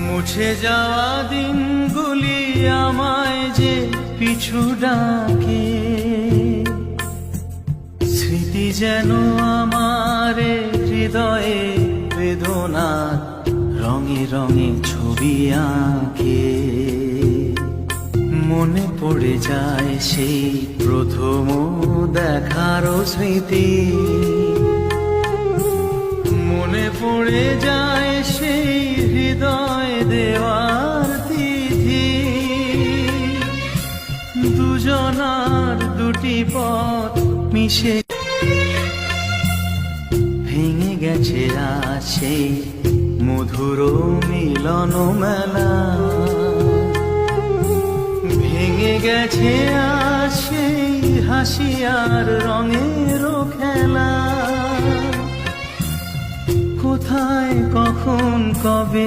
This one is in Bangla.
মুছে যাওয়া দিনগুলি আমায় যে পিছু ডাকে, স্মৃতি যেন আমার হৃদয়ে বেদনার রঙে রঙে ছবি আঁকে। মনে পড়ে যায় সেই প্রথম দেখারও স্মৃতি, মনে পড়ে যায় সেই হৃদয় দেওয়ার তিথি। দুজনার দুটি পথ মিশে ভেঙে গেছে আজ সেই মধুর মিলন মেলা, ভেঙে গেছে আজ সেই হাসি আর রঙের খেলা। কোথায় কখন কবে